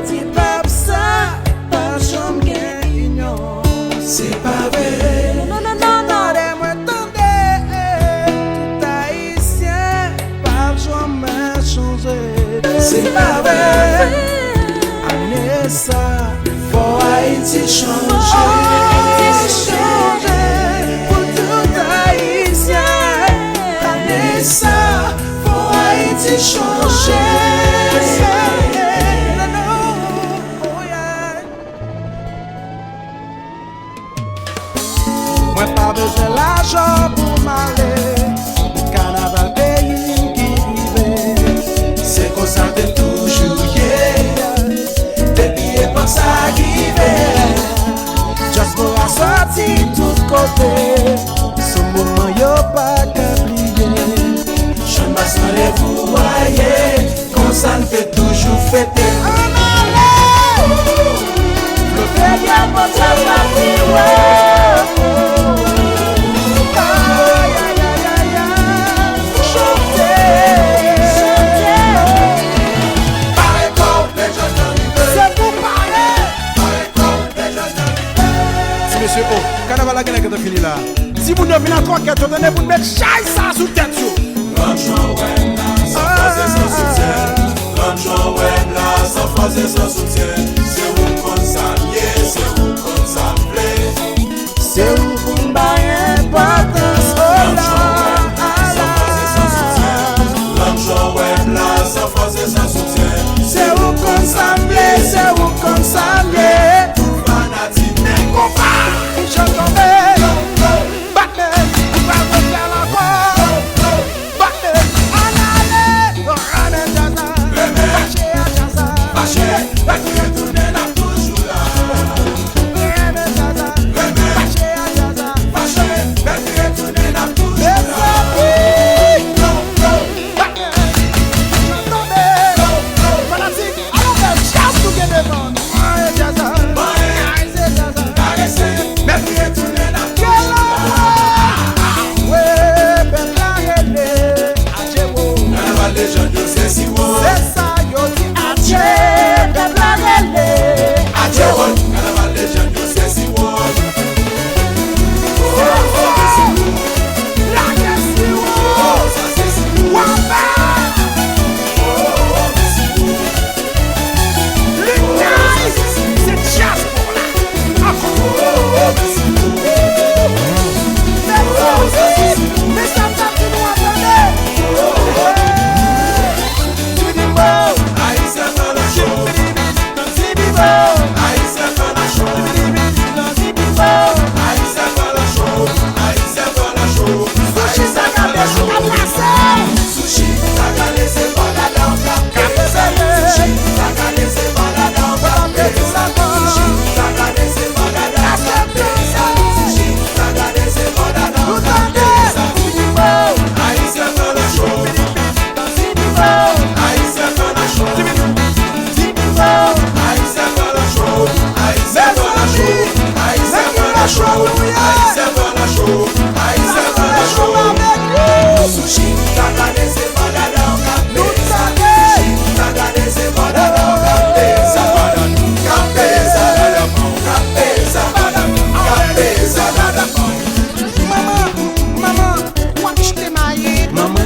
Ti pap sa, pa jom gen union. C'est pas vrai. Non, non, non, non. Mwen tande, tout haïtien, pa jom chanje. C'est pas vrai. Ane sa, Faut Haïti changer. pour tout haïtien. Ane ça, faut Haïti changer. Moi pas besoin l'argent pour m'aller. Carnaval pays qui rive. C'est comme ça de toujours, yeah. Depuis et pas ça arrivé. Just pour la sortie tout côté. Ce moment yo pas qu'oublier. Je ne passe pas les vous voyez. Comme ça ne fait toujours fêter. Le fait y a pas de la Monsieur O, carnaval la gueule qui est fini là. Si vous ne venez à 3 4 donnez vous mettre chaise ça sous tête. L'homme web là, sans phrase et sans soutien. L'homme web là, sans phrase et sans soutien. C'est où qu'on s'amie, c'est où qu'on s'appelait. c'est où qu'on baille importance. L'homme web là, sans phrase et sans soutien. C'est où qu'on s'amie, c'est où qu'on s'amie. Tout fanatique n'est qu'on pas. Je tombé. Batman, il va refaire la croix. Batman, en allée, fâché à Jaza. Fâché, fâché, retourner là toujours là. Fâché à Jaza. Fâché, fâché, retourner là toujours Les là. amis, Batman, je tombé. Fanatique, allons faire chasse tout gain devant. Ouais, Jaza. Caressé, Jaza. Caressé, fâché, retourner là Quelle toujours là. ouais, belle la relée. Adjewo. Carnaval des gens, Dieu sait si vous. C'est ça, yo di adje, belle la relée. Adjeron, carnaval des gens, Dieu sait si vous. La question, Oh, ça c'est si vous. wamba, Oh, mais si vous. le nice, c'est jazz pour la. Oh, mais si vous. Mais ça, mais ça t'a dit nous attendez. Tu dis bon, Haïtien fait la show. tu dis bon, Haïtien fait la show. tu dis bon. Haïtien fait la show. Haïtien fait la show. Sushi ça garde sous la place. Sushi, t'as gardé ses balades en cap. Sushi, t'as gardé ses balades en cap. Sushi, t'as gardé ses balades en cap. Sushi, t'as gardé ses balades en cap. Haïtien fait la show. Haïtien fait la show. Haïtien fait la show. Haïtien fait la show. Haïtien fait la show. Haïtien fait la show. Haïtien fait la show. Sushi, t'as gardé ses balades en cap. Sushi, t'as gardé ses balades en cap. Ça balade, capé, ça balade, capé, ça balade, capé, ça balade. Maman, watch the maïs. Maman